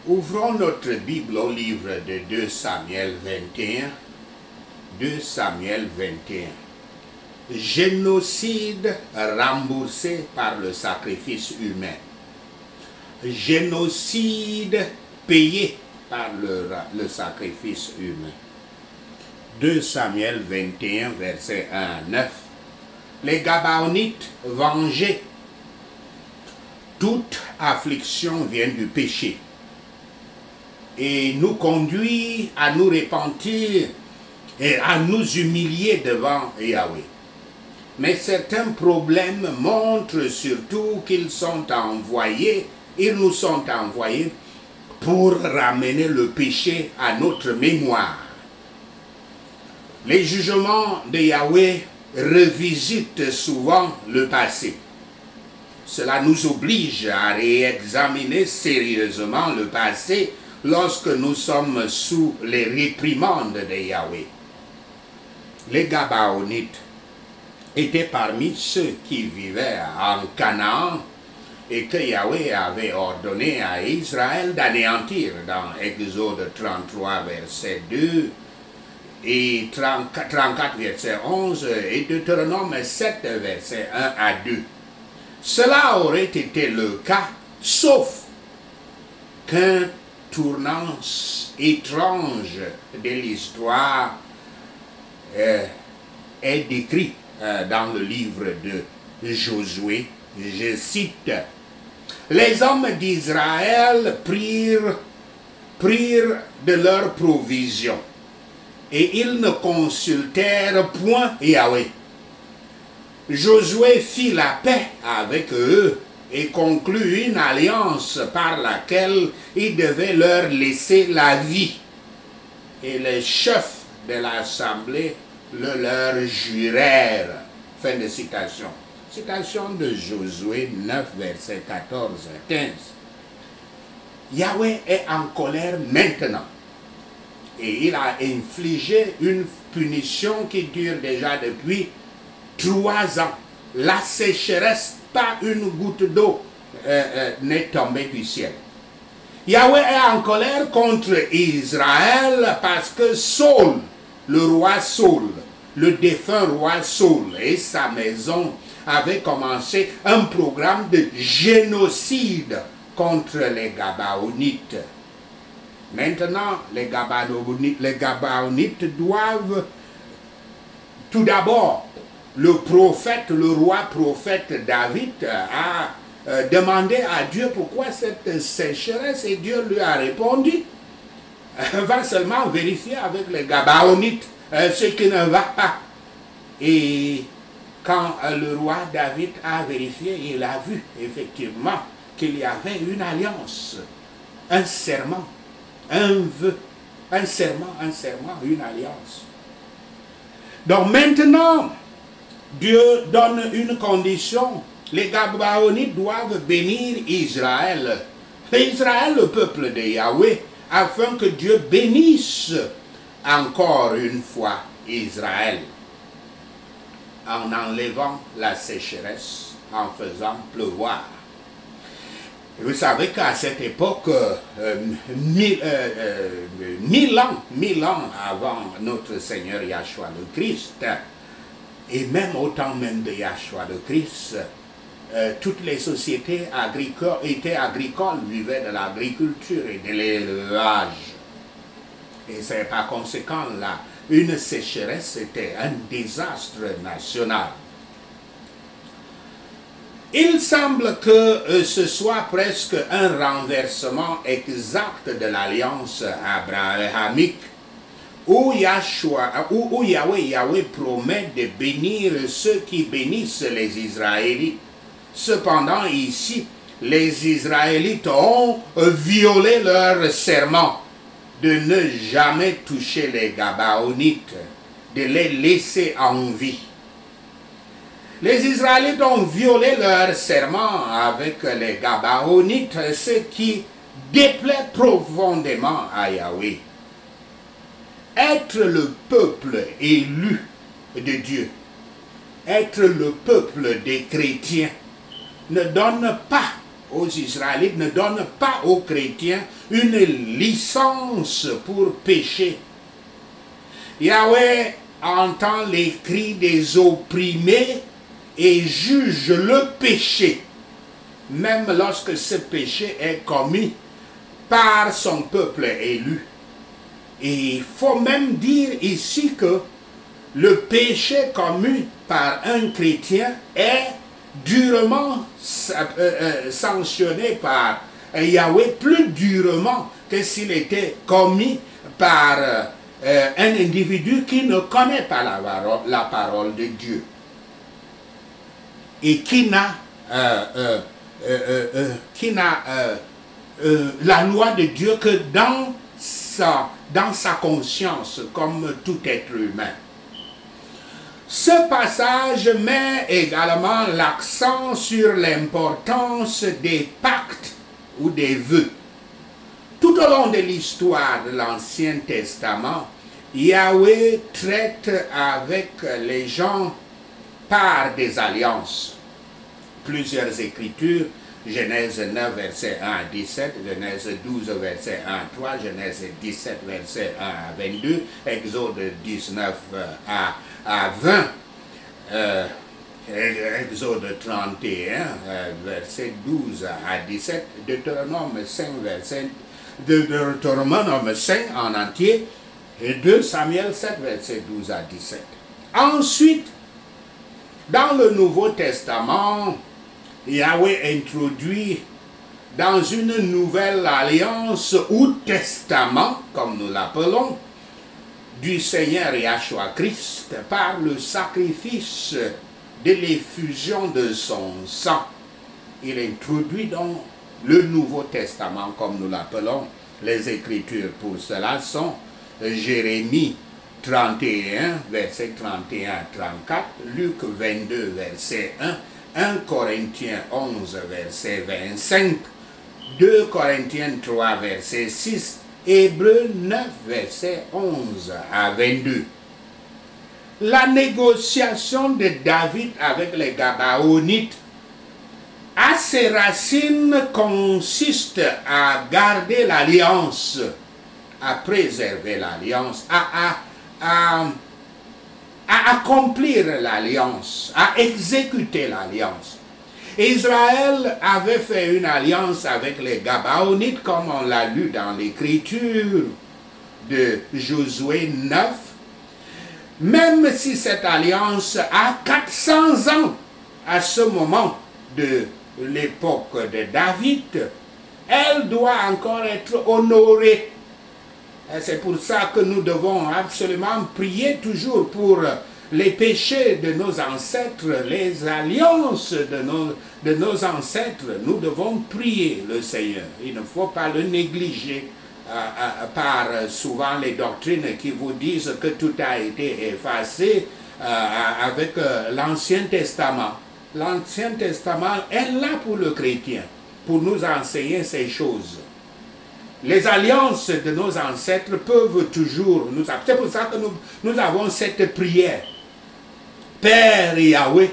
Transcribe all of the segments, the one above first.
Ouvrons notre Bible au livre de 2 Samuel 21. 2 Samuel 21. Génocide remboursé par le sacrifice humain. Génocide payé par le sacrifice humain. 2 Samuel 21, verset 1 à 9. Les Gabaonites vengés. Toute affliction vient du péché et nous conduit à nous repentir et à nous humilier devant Yahweh. Mais certains problèmes montrent surtout qu'ils nous sont envoyés pour ramener le péché à notre mémoire. Les jugements de Yahweh revisitent souvent le passé. Cela nous oblige à réexaminer sérieusement le passé lorsque nous sommes sous les réprimandes de Yahweh. Les Gabaonites étaient parmi ceux qui vivaient en Canaan et que Yahweh avait ordonné à Israël d'anéantir dans Exode 33, verset 2 et 34, verset 11 et Deutéronome 7, verset 1 à 2. Cela aurait été le cas, sauf qu'un tournant étrange de l'histoire est décrit dans le livre de Josué. Je cite: les hommes d'Israël prirent de leurs provisions et ils ne consultèrent point Yahweh. Josué fit la paix avec eux et conclut une alliance par laquelle il devait leur laisser la vie. Et les chefs de l'assemblée le leur jurèrent. Fin de citation. Citation de Josué 9, versets 14 à 15. Yahweh est en colère maintenant. Et il a infligé une punition qui dure déjà depuis 3 ans. La sécheresse, pas une goutte d'eau n'est tombée du ciel. Yahweh est en colère contre Israël parce que Saul, le roi Saul, le défunt roi Saul et sa maison avaient commencé un programme de génocide contre les Gabaonites. Maintenant, les Gabaonites doivent tout d'abord, le roi prophète David a demandé à Dieu pourquoi cette sécheresse et Dieu lui a répondu. Va seulement vérifier avec les Gabaonites ce qui ne va pas. Et quand le roi David a vérifié, il a vu effectivement qu'il y avait une alliance, un serment, un vœu, un serment, une alliance. Donc maintenant, Dieu donne une condition. Les Gabaonites doivent bénir Israël. Israël, le peuple de Yahweh, afin que Dieu bénisse encore une fois Israël. En enlevant la sécheresse, en faisant pleuvoir. Vous savez qu'à cette époque, 1000 ans avant notre Seigneur Yahshua le Christ, et même au temps même de Yahshua le Christ, toutes les sociétés agricoles, vivaient de l'agriculture et de l'élevage. Et c'est par conséquent là, une sécheresse était un désastre national. Il semble que ce soit presque un renversement exact de l'alliance abrahamique où Yahweh promet de bénir ceux qui bénissent les Israélites. Cependant ici, les Israélites ont violé leur serment de ne jamais toucher les Gabaonites, de les laisser en vie. Les Israélites ont violé leur serment avec les Gabaonites, ce qui déplaît profondément à Yahweh. Être le peuple élu de Dieu, être le peuple des chrétiens, ne donne pas aux Israélites, ne donne pas aux chrétiens une licence pour pécher. Yahweh entend les cris des opprimés et juge le péché, même lorsque ce péché est commis par son peuple élu. Et il faut même dire ici que le péché commis par un chrétien est durement sanctionné par Yahweh, plus durement que s'il était commis par un individu qui ne connaît pas la parole de Dieu et qui n'a la loi de Dieu que dans sa conscience, comme tout être humain. Ce passage met également l'accent sur l'importance des pactes ou des vœux. Tout au long de l'histoire de l'Ancien Testament, Yahweh traite avec les gens par des alliances. Plusieurs écritures, Genèse 9, verset 1 à 17, Genèse 12, verset 1 à 3, Genèse 17, verset 1 à 22, Exode 19 à 20, Exode 31, verset 12 à 17, Deutéronome 5, Deutéronome 5 en entier, et 2 Samuel 7, verset 12 à 17. Ensuite, dans le Nouveau Testament, Yahweh introduit dans une nouvelle alliance ou testament, comme nous l'appelons, du Seigneur Yahshua Christ par le sacrifice de l'effusion de son sang. Il introduit donc le Nouveau Testament, comme nous l'appelons. Les Écritures pour cela sont Jérémie 31, verset 31 à 34, Luc 22, verset 1, 1 Corinthiens 11, verset 25, 2 Corinthiens 3, verset 6, Hébreux 9, verset 11 à 22. La négociation de David avec les Gabaonites à ses racines consiste à garder l'alliance, à préserver l'alliance, à accomplir l'alliance, à exécuter l'alliance. Israël avait fait une alliance avec les Gabaonites, comme on l'a lu dans l'écriture de Josué 9, même si cette alliance a 400 ans à ce moment de l'époque de David, elle doit encore être honorée. C'est pour ça que nous devons absolument prier toujours pour les péchés de nos ancêtres, les alliances de nos ancêtres. Nous devons prier le Seigneur. Il ne faut pas le négliger par souvent les doctrines qui vous disent que tout a été effacé avec l'Ancien Testament. L'Ancien Testament est là pour le chrétien, pour nous enseigner ces choses. Les alliances de nos ancêtres peuvent toujours nous... C'est pour ça que nous avons cette prière. Père Yahweh,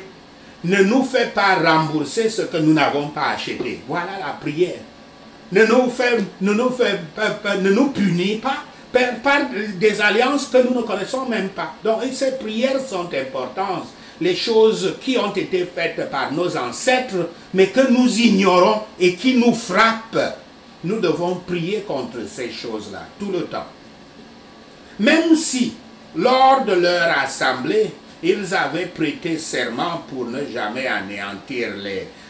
ne nous fais pas rembourser ce que nous n'avons pas acheté. Voilà la prière. Ne nous punis pas par des alliances que nous ne connaissons même pas. Donc ces prières sont importantes. Les choses qui ont été faites par nos ancêtres, mais que nous ignorons et qui nous frappent. Nous devons prier contre ces choses-là tout le temps. Même si, lors de leur assemblée, ils avaient prêté serment pour ne jamais anéantir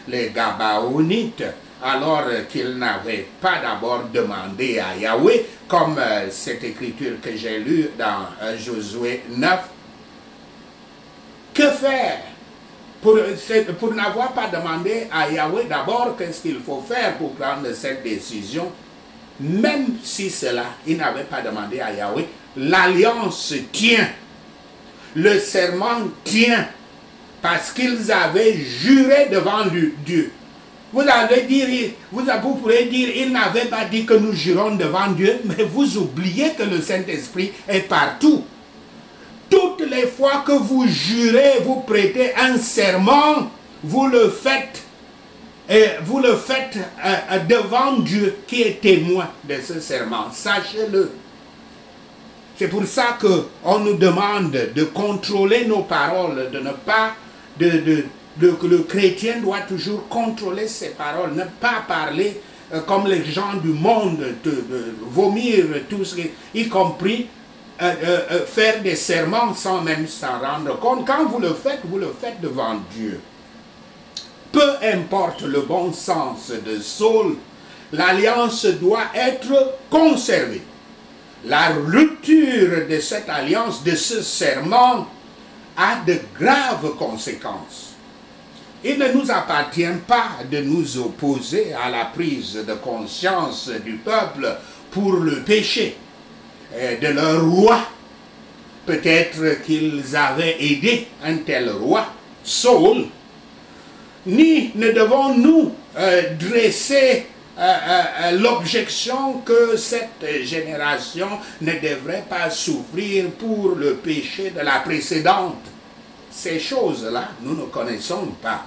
les Gabaonites, alors qu'ils n'avaient pas d'abord demandé à Yahweh, comme cette écriture que j'ai lue dans Josué 9. Que faire pour n'avoir pas demandé à Yahweh d'abord qu'est-ce qu'il faut faire pour prendre cette décision? Même si cela, il n'avait pas demandé à Yahweh, l'alliance tient. Le serment tient. Parce qu'ils avaient juré devant Dieu. Vous pourrez dire, il n'avait pas dit que nous jurons devant Dieu, mais vous oubliez que le Saint-Esprit est partout. Toutes les fois que vous jurez, vous prêtez un serment, vous le faites Et vous le faites devant Dieu qui est témoin de ce serment. Sachez-le. C'est pour ça qu'on nous demande de contrôler nos paroles, de ne pas... le chrétien doit toujours contrôler ses paroles, ne pas parler comme les gens du monde, de vomir tout ce qui, y compris faire des serments sans même s'en rendre compte. Quand vous le faites devant Dieu. Peu importe le bon sens de Saul, l'alliance doit être conservée. La rupture de cette alliance, de ce serment, a de graves conséquences. Il ne nous appartient pas de nous opposer à la prise de conscience du peuple pour le péché de leur roi. Peut-être qu'ils avaient aidé un tel roi, Saul, ni ne devons-nous dresser l'objection que cette génération ne devrait pas souffrir pour le péché de la précédente. Ces choses-là, nous ne connaissons pas.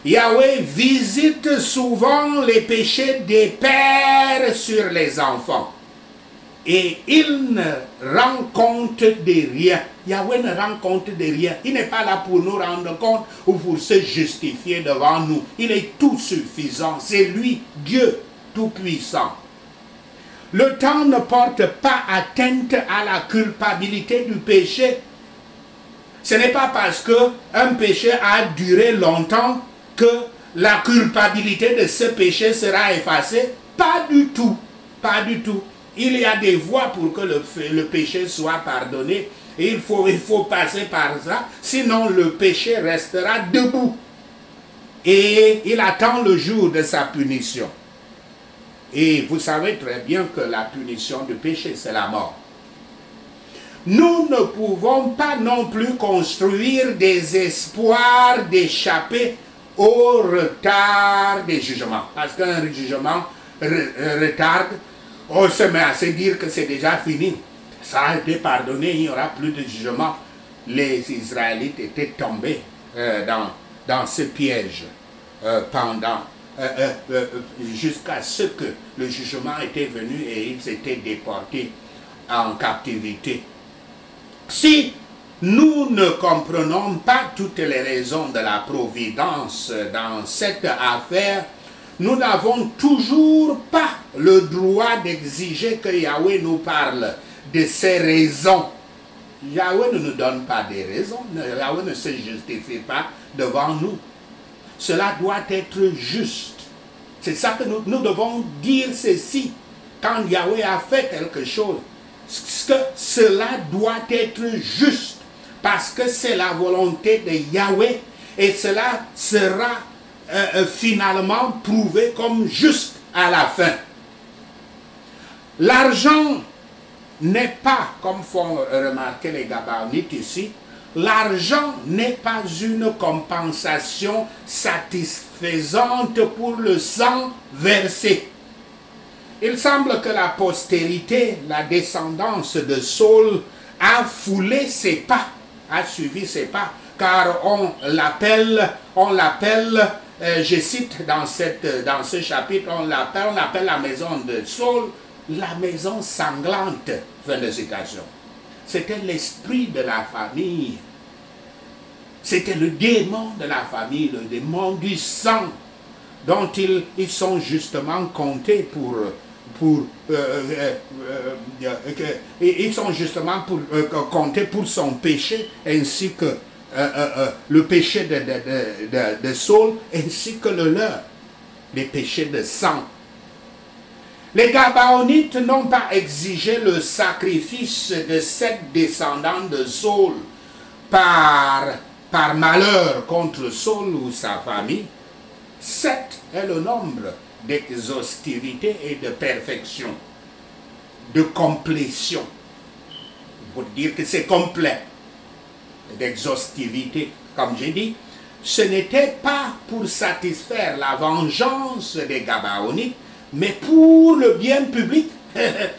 Yahweh visite souvent les péchés des pères sur les enfants. Et il ne rend compte de rien. Yahweh ne rend compte de rien. Il n'est pas là pour nous rendre compte ou pour se justifier devant nous. Il est tout suffisant. C'est lui, Dieu tout-puissant. Le temps ne porte pas atteinte à la culpabilité du péché. Ce n'est pas parce qu'un péché a duré longtemps que la culpabilité de ce péché sera effacée. Pas du tout. Pas du tout. Il y a des voies pour que le péché soit pardonné. Et il faut passer par ça. Sinon, le péché restera debout. Et il attend le jour de sa punition. Et vous savez très bien que la punition du péché, c'est la mort. Nous ne pouvons pas non plus construire des espoirs d'échapper au retard des jugements. Parce qu'un jugement retarde. On se met à se dire que c'est déjà fini. Ça a été pardonné, il n'y aura plus de jugement. Les Israélites étaient tombés dans ce piège jusqu'à ce que le jugement était venu et ils étaient déportés en captivité. Si nous ne comprenons pas toutes les raisons de la providence dans cette affaire, nous n'avons toujours pas le droit d'exiger que Yahweh nous parle de ces raisons. Yahweh ne nous donne pas des raisons. Yahweh ne se justifie pas devant nous. Cela doit être juste. C'est ça que nous devons dire ceci. Quand Yahweh a fait quelque chose, que cela doit être juste. Parce que c'est la volonté de Yahweh et cela sera finalement prouvé comme juste à la fin. L'argent n'est pas, comme font remarquer les Gabaonites ici, l'argent n'est pas une compensation satisfaisante pour le sang versé. Il semble que la postérité, la descendance de Saul a foulé ses pas, a suivi ses pas, car on l'appelle, je cite dans ce chapitre, on l'appelle la maison de Saul, la maison sanglante, fin de citation. C'était l'esprit de la famille. C'était le démon de la famille, le démon du sang, dont ils sont justement comptés comptés pour son péché, ainsi que le péché de Saul, ainsi que le leur, les péchés de sang. Les Gabaonites n'ont pas exigé le sacrifice de 7 descendants de Saul par malheur contre Saul ou sa famille. 7 est le nombre d'exhaustivité et de perfection, de complétion. Pour dire que c'est complet, d'exhaustivité. Comme j'ai dit, ce n'était pas pour satisfaire la vengeance des Gabaonites, mais pour le bien public.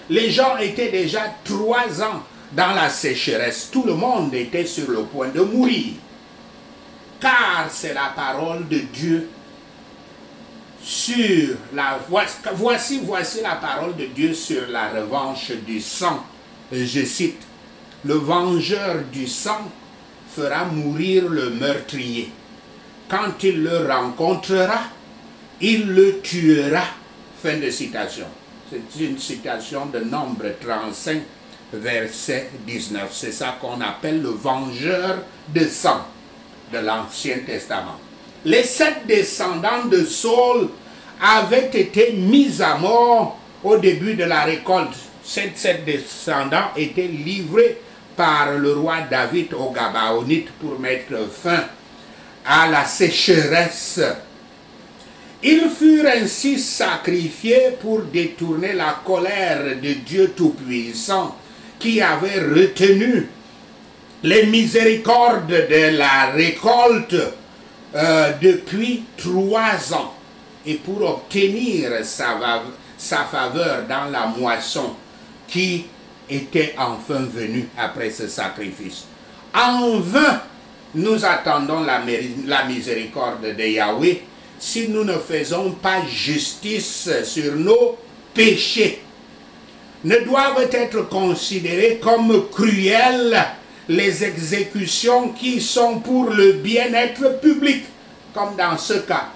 Les gens étaient déjà 3 ans dans la sécheresse. Tout le monde était sur le point de mourir. Car c'est la parole de Dieu sur la... Voici la parole de Dieu sur la revanche du sang. Je cite, « Le vengeur du sang fera mourir le meurtrier. Quand il le rencontrera, il le tuera. » Fin de citation. C'est une citation de Nombre 35, verset 19. C'est ça qu'on appelle le vengeur de sang de l'Ancien Testament. Les 7 descendants de Saul avaient été mis à mort au début de la récolte. Ces 7 descendants étaient livrés par le roi David aux Gabaonites pour mettre fin à la sécheresse. Ils furent ainsi sacrifiés pour détourner la colère de Dieu Tout-Puissant qui avait retenu les miséricordes de la récolte depuis 3 ans et pour obtenir sa faveur dans la moisson qui était enfin venue après ce sacrifice. En vain, nous attendons la miséricorde de Yahweh si nous ne faisons pas justice sur nos péchés. Ne doivent être considérés comme cruels les exécutions qui sont pour le bien-être public, comme dans ce cas,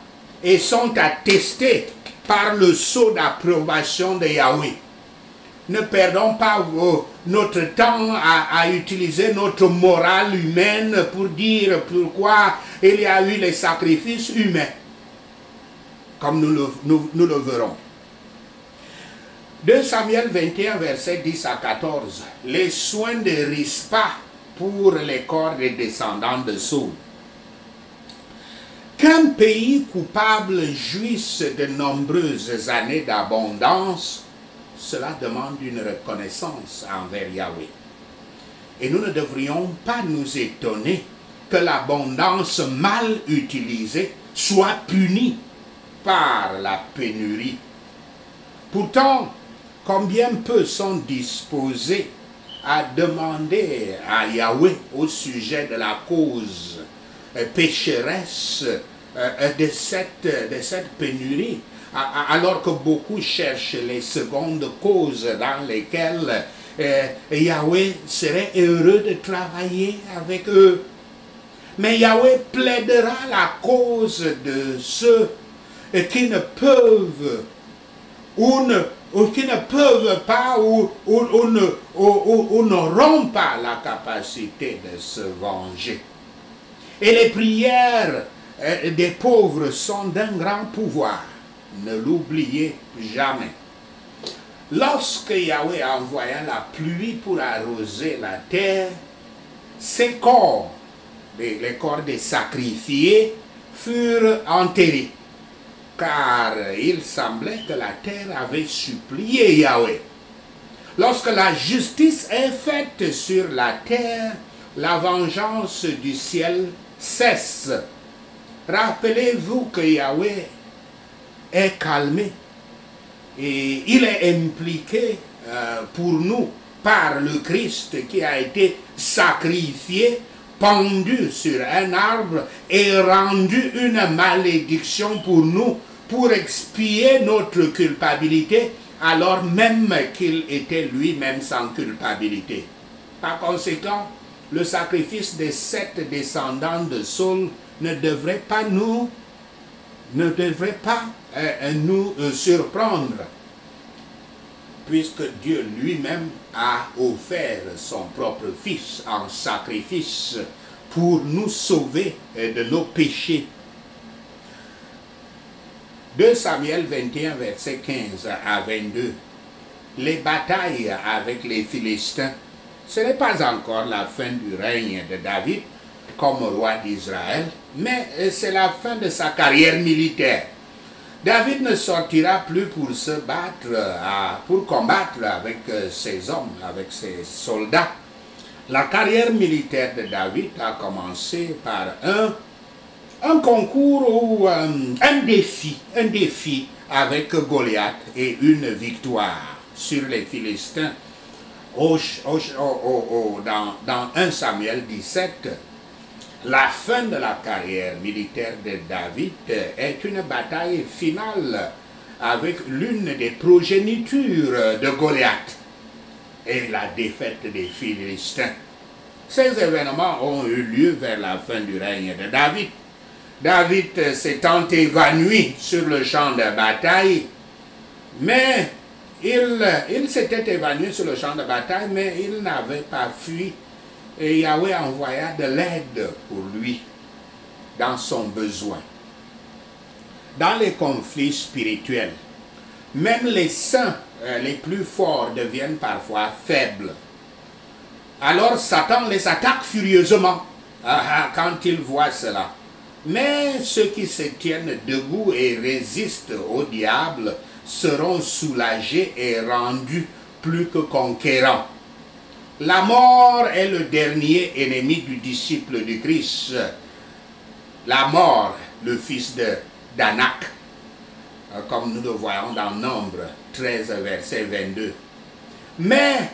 et sont attestées par le sceau d'approbation de Yahweh. Ne perdons pas notre temps à utiliser notre morale humaine pour dire pourquoi il y a eu les sacrifices humains, comme nous le verrons. 2 Samuel 21, verset 10 à 14. Les soins de Rispa pour les corps des descendants de Saul. Qu'un pays coupable jouisse de nombreuses années d'abondance, cela demande une reconnaissance envers Yahweh. Et nous ne devrions pas nous étonner que l'abondance mal utilisée soit punie par la pénurie. Pourtant, combien peu sont disposés à demander à Yahweh au sujet de la cause pécheresse de cette pénurie, alors que beaucoup cherchent les secondes causes dans lesquelles Yahweh serait heureux de travailler avec eux. Mais Yahweh plaidera la cause de ceux qui ne peuvent qui ne peuvent pas ou n'auront pas la capacité de se venger. Et les prières des pauvres sont d'un grand pouvoir. Ne l'oubliez jamais. Lorsque Yahweh envoya la pluie pour arroser la terre, ces corps, les corps des sacrifiés, furent enterrés. Car il semblait que la terre avait supplié Yahweh. Lorsque la justice est faite sur la terre, la vengeance du ciel cesse. Rappelez-vous que Yahweh est calmé et il est impliqué pour nous par le Christ qui a été sacrifié, pendu sur un arbre et rendu une malédiction pour nous, pour expier notre culpabilité, alors même qu'il était lui-même sans culpabilité. Par conséquent, le sacrifice des 7 descendants de Saul ne devrait pas nous surprendre, puisque Dieu lui-même a offert son propre Fils en sacrifice pour nous sauver de nos péchés. 2 Samuel 21, verset 15 à 22. Les batailles avec les Philistins, ce n'est pas encore la fin du règne de David comme roi d'Israël, mais c'est la fin de sa carrière militaire. David ne sortira plus pour se battre, pour combattre avec ses hommes, avec ses soldats. La carrière militaire de David a commencé par un concours ou un défi avec Goliath et une victoire sur les Philistins. Dans 1 Samuel 17, La fin de la carrière militaire de David est une bataille finale avec l'une des progénitures de Goliath et la défaite des Philistins. Ces événements ont eu lieu vers la fin du règne de David. David s'étant évanoui sur le champ de bataille, mais il s'était évanoui sur le champ de bataille, mais il n'avait pas fui. Et Yahweh envoya de l'aide pour lui dans son besoin. Dans les conflits spirituels, même les saints les plus forts deviennent parfois faibles. Alors Satan les attaque furieusement quand il voit cela. Mais ceux qui se tiennent debout et résistent au diable seront soulagés et rendus plus que conquérants. La mort est le dernier ennemi du disciple du Christ. La mort, le fils d'Anak, comme nous le voyons dans Nombre 13, verset 22. Mais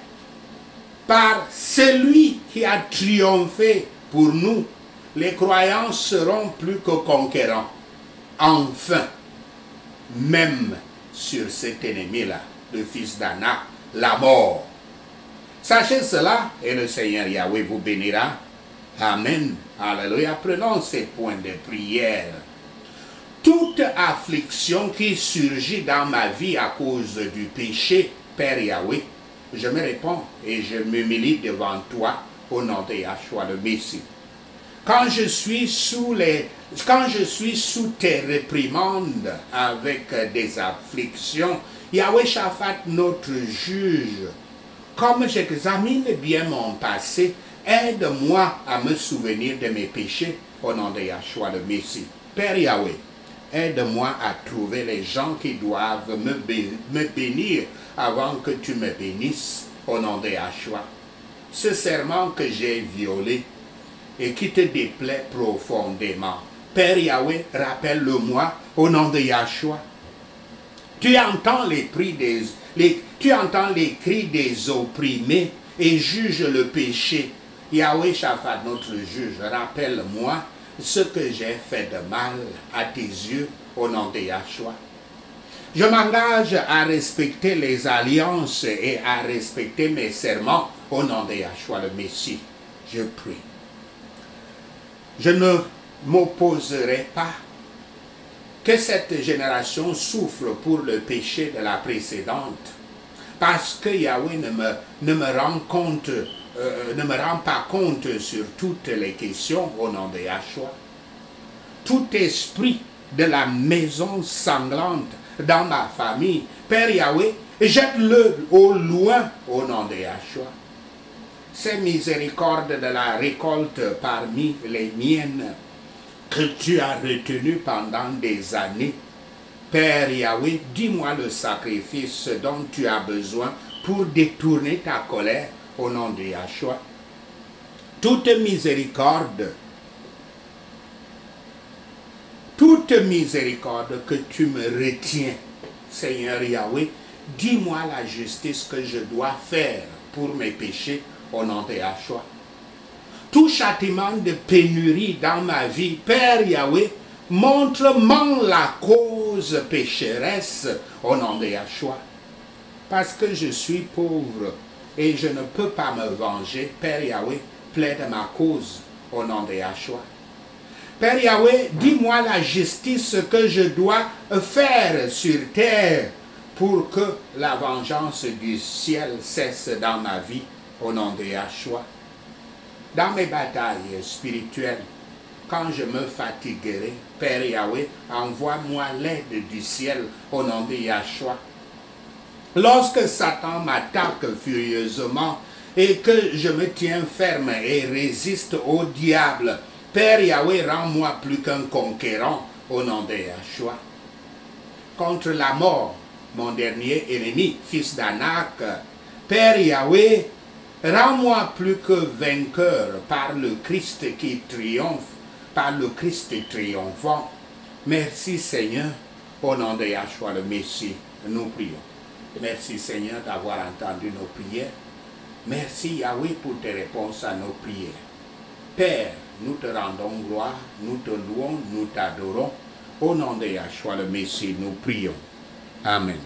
par celui qui a triomphé pour nous, les croyants seront plus que conquérants. Enfin, même sur cet ennemi-là, le fils d'Anak, la mort. Sachez cela et le Seigneur Yahweh vous bénira. Amen. Alléluia. Prenons ces points de prière. Toute affliction qui surgit dans ma vie à cause du péché, Père Yahweh, je me réponds et je m'humilie devant toi au nom de Yahshua le Messie. Quand je suis sous tes réprimandes avec des afflictions, Yahweh Shaphat, notre juge, comme j'examine bien mon passé, aide-moi à me souvenir de mes péchés au nom de Yahshua le Messie. Père Yahweh, aide-moi à trouver les gens qui doivent me bénir avant que tu me bénisses au nom de Yahshua. Ce serment que j'ai violé et qui te déplaît profondément. Père Yahweh, rappelle-le-moi au nom de Yahshua. Tu entends les cris des opprimés et juges le péché. Yahweh Shaphat, notre juge, rappelle-moi ce que j'ai fait de mal à tes yeux au nom de Yahshua. Je m'engage à respecter les alliances et à respecter mes serments au nom de Yahshua le Messie. Je prie. Je ne m'opposerai pas que cette génération souffre pour le péché de la précédente, parce que Yahweh ne me rend pas compte sur toutes les questions au nom de Yahshua. Tout esprit de la maison sanglante dans ma famille, Père Yahweh, jette-le au loin au nom de Yahshua. Ces miséricordes de la récolte parmi les miennes que tu as retenues pendant des années, Père Yahweh, dis-moi le sacrifice dont tu as besoin pour détourner ta colère au nom de Yahshua. Toute miséricorde que tu me retiens, Seigneur Yahweh, dis-moi la justice que je dois faire pour mes péchés au nom de Yahshua. Tout châtiment de pénurie dans ma vie, Père Yahweh, montre-moi la cause pécheresse au nom de Yahshua. Parce que je suis pauvre et je ne peux pas me venger, Père Yahweh, plaide ma cause au nom de Yahshua. Père Yahweh, dis-moi la justice que je dois faire sur terre pour que la vengeance du ciel cesse dans ma vie au nom de Yahshua. Dans mes batailles spirituelles, quand je me fatiguerai, Père Yahweh, envoie-moi l'aide du ciel au nom de Yahshua. Lorsque Satan m'attaque furieusement et que je me tiens ferme et résiste au diable, Père Yahweh, rends-moi plus qu'un conquérant au nom de Yahshua. Contre la mort, mon dernier ennemi, fils d'Anak, Père Yahweh, rends-moi plus que vainqueur par le Christ qui triomphe, par le Christ triomphant. Merci Seigneur, au nom de Yahshua le Messie, nous prions. Merci Seigneur d'avoir entendu nos prières. Merci Yahweh pour tes réponses à nos prières. Père, nous te rendons gloire, nous te louons, nous t'adorons. Au nom de Yahshua le Messie, nous prions. Amen.